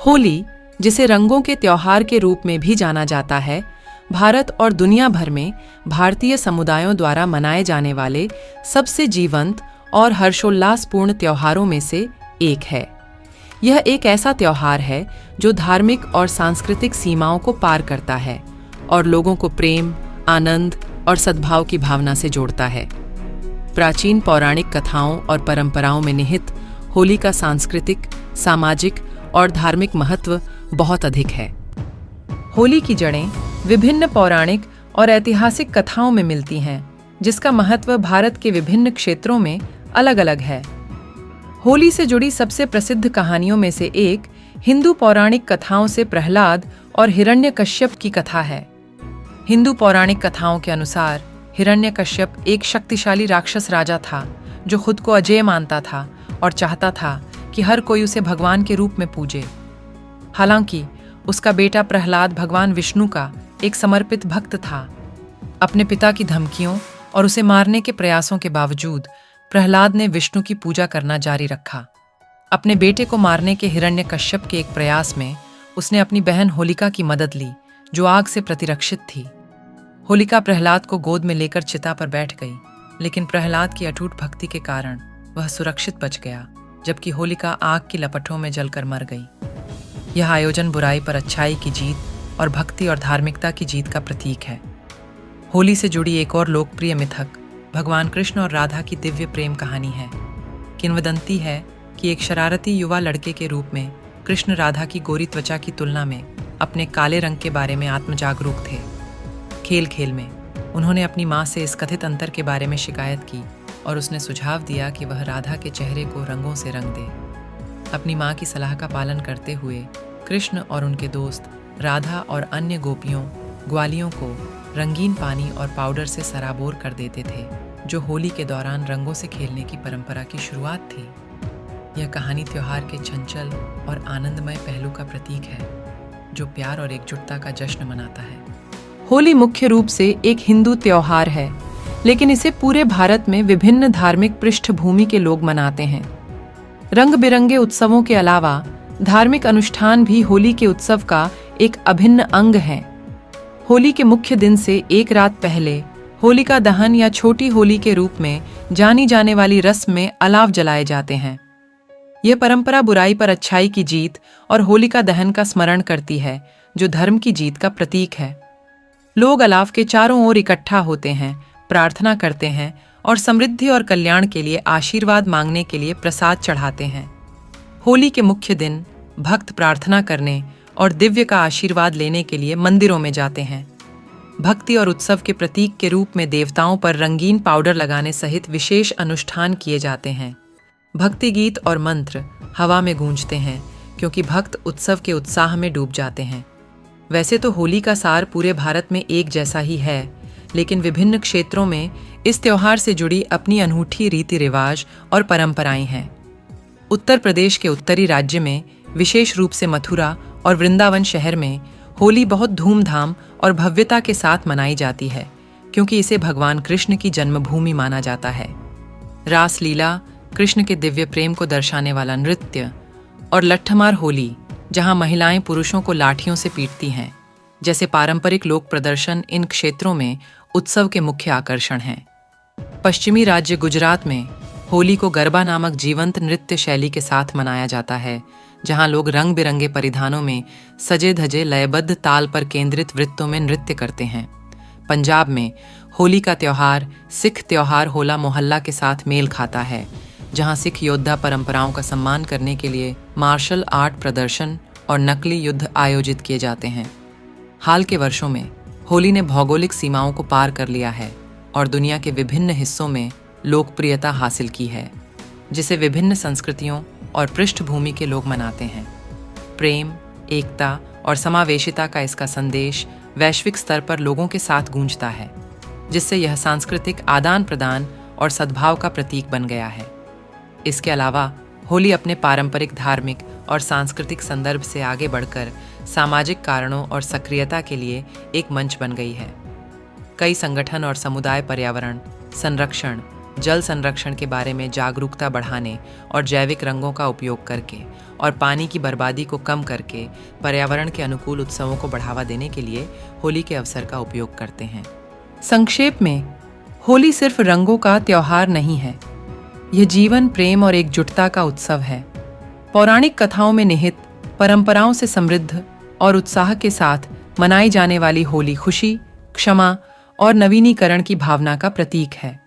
होली, जिसे रंगों के त्योहार के रूप में भी जाना जाता है, भारत और दुनिया भर में भारतीय समुदायों द्वारा मनाए जाने वाले सबसे जीवंत और हर्षोल्लासपूर्ण त्योहारों में से एक है। यह एक ऐसा त्योहार है जो धार्मिक और सांस्कृतिक सीमाओं को पार करता है और लोगों को प्रेम, आनंद और सद्भाव की भावना से जोड़ता है। प्राचीन पौराणिक कथाओं और परंपराओं में निहित होली का सांस्कृतिक, सामाजिक और धार्मिक महत्व बहुत अधिक है। होली की जड़ें विभिन्न पौराणिक और ऐतिहासिक कथाओं में मिलती हैं, जिसका महत्व भारत के विभिन्न क्षेत्रों में अलग-अलग है। होली से जुड़ी सबसे प्रसिद्ध कहानियों में से एक हिंदू पौराणिक कथाओं से प्रहलाद और हिरण्यकश्यप की कथा है। हिंदू पौराणिक कथाओं के अनुसार हिरण्यकश्यप एक शक्तिशाली राक्षस राजा था जो खुद को अजेय मानता था और चाहता था कि हर कोई उसे भगवान के रूप में पूजे। हालांकि उसका बेटा प्रहलाद भगवान विष्णु का एक समर्पित भक्त था। अपने पिता की धमकियों और उसे मारने के प्रयासों के बावजूद प्रहलाद ने विष्णु की पूजा करना जारी रखा। अपने बेटे को मारने के हिरण्यकश्यप के एक प्रयास में उसने अपनी बहन होलिका की मदद ली, जो आग से प्रतिरक्षित थी। होलिका प्रहलाद को गोद में लेकर चिता पर बैठ गई, लेकिन प्रहलाद की अटूट भक्ति के कारण वह सुरक्षित बच गया, जबकि होलिका आग की लपटों में जलकर मर गई। यह आयोजन बुराई पर अच्छाई की जीत और भक्ति और धार्मिकता की जीत का प्रतीक है। होली से जुड़ी एक और लोकप्रिय मिथक भगवान कृष्ण और राधा की दिव्य प्रेम कहानी है। किंवदंती है कि एक शरारती युवा लड़के के रूप में कृष्ण राधा की गोरी त्वचा की तुलना में अपने काले रंग के बारे में आत्मजागरूक थे। खेल खेल में उन्होंने अपनी माँ से इस कथित अंतर के बारे में शिकायत की और उसने सुझाव दिया कि वह राधा के चेहरे को रंगों से रंग दे। अपनी माँ की सलाह का पालन करते हुए कृष्ण और उनके दोस्त राधा और अन्य गोपियों, ग्वालियों को रंगीन पानी और पाउडर से सराबोर कर देते थे, जो होली के दौरान रंगों से खेलने की परंपरा की शुरुआत थी। यह कहानी त्योहार के चंचल और आनंदमय पहलू का प्रतीक है, जो प्यार और एकजुटता का जश्न मनाता है। होली मुख्य रूप से एक हिंदू त्योहार है, लेकिन इसे पूरे भारत में विभिन्न धार्मिक पृष्ठभूमि के लोग मनाते हैं। रंग बिरंगे उत्सवों के अलावा धार्मिक अनुष्ठान भी होली के उत्सव का एक अभिन्न अंग है। होली के मुख्य दिन से एक रात पहले होलिका दहन या छोटी होली के रूप में जानी जाने वाली रस्म में अलाव जलाए जाते हैं। यह परंपरा बुराई पर अच्छाई की जीत और होलिका दहन का स्मरण करती है, जो धर्म की जीत का प्रतीक है। लोग अलाव के चारों ओर इकट्ठा होते हैं, प्रार्थना करते हैं और समृद्धि और कल्याण के लिए आशीर्वाद मांगने के लिए प्रसाद चढ़ाते हैं। होली के मुख्य दिन भक्त प्रार्थना करने और दिव्य का आशीर्वाद लेने के लिए मंदिरों में जाते हैं। भक्ति और उत्सव के प्रतीक के रूप में देवताओं पर रंगीन पाउडर लगाने सहित विशेष अनुष्ठान किए जाते हैं। भक्ति गीत और मंत्र हवा में गूंजते हैं, क्योंकि भक्त उत्सव के उत्साह में डूब जाते हैं। वैसे तो होली का सार पूरे भारत में एक जैसा ही है, लेकिन विभिन्न क्षेत्रों में इस त्योहार से जुड़ी अपनी अनूठी रीति रिवाज और परंपराएं हैं। उत्तर प्रदेश के उत्तरी राज्य में, विशेष रूप से मथुरा और वृंदावन शहर में, होली बहुत धूमधाम और भव्यता के साथ मनाई जाती है, क्योंकि इसे भगवान कृष्ण की जन्मभूमि माना जाता है। रास लीला, कृष्ण के दिव्य प्रेम को दर्शाने वाला नृत्य और लट्ठमार होली, जहां महिलाएं पुरुषों को लाठियों से पीटती हैं, जैसे पारंपरिक लोक प्रदर्शन इन क्षेत्रों में उत्सव के मुख्य आकर्षण हैं। पश्चिमी राज्य गुजरात में होली को गरबा नामक जीवंत नृत्य शैली के साथ मनाया जाता है, जहां लोग रंग बिरंगे परिधानों में सजे धजे लयबद्ध ताल पर केंद्रित वृत्तों में नृत्य करते हैं। पंजाब में होली का त्योहार सिख त्योहार होला मोहल्ला के साथ मेल खाता है, जहां सिख योद्धा परंपराओं का सम्मान करने के लिए मार्शल आर्ट प्रदर्शन और नकली युद्ध आयोजित किए जाते हैं। हाल के वर्षों में होली ने भौगोलिक सीमाओं को पार कर लिया है और दुनिया के विभिन्न हिस्सों में लोकप्रियता हासिल की है, जिसे विभिन्न संस्कृतियों और पृष्ठभूमि के लोग मनाते हैं। प्रेम, एकता और समावेशिता का इसका संदेश वैश्विक स्तर पर लोगों के साथ गूंजता है, जिससे यह सांस्कृतिक आदान प्रदान और सद्भाव का प्रतीक बन गया है। इसके अलावा होली अपने पारंपरिक धार्मिक और सांस्कृतिक संदर्भ से आगे बढ़कर सामाजिक कारणों और सक्रियता के लिए एक मंच बन गई है। कई संगठन और समुदाय पर्यावरण संरक्षण, जल संरक्षण के बारे में जागरूकता बढ़ाने और जैविक रंगों का उपयोग करके और पानी की बर्बादी को कम करके पर्यावरण के अनुकूल उत्सवों को बढ़ावा देने के लिए होली के अवसर का उपयोग करते हैं। संक्षेप में, होली सिर्फ रंगों का त्योहार नहीं है, यह जीवन, प्रेम और एकजुटता का उत्सव है। पौराणिक कथाओं में निहित, परंपराओं से समृद्ध और उत्साह के साथ मनाई जाने वाली होली खुशी, क्षमा और नवीनीकरण की भावना का प्रतीक है।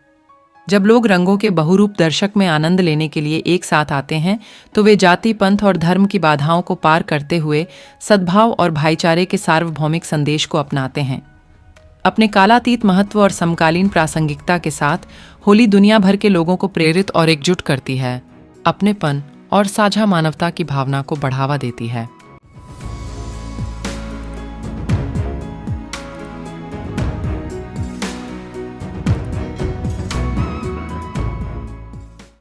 जब लोग रंगों के बहुरूप दर्शक में आनंद लेने के लिए एक साथ आते हैं, तो वे जाति, पंथ और धर्म की बाधाओं को पार करते हुए सद्भाव और भाईचारे के सार्वभौमिक संदेश को अपनाते हैं। अपने कालातीत महत्व और समकालीन प्रासंगिकता के साथ होली दुनिया भर के लोगों को प्रेरित और एकजुट करती है, अपनेपन और साझा मानवता की भावना को बढ़ावा देती है।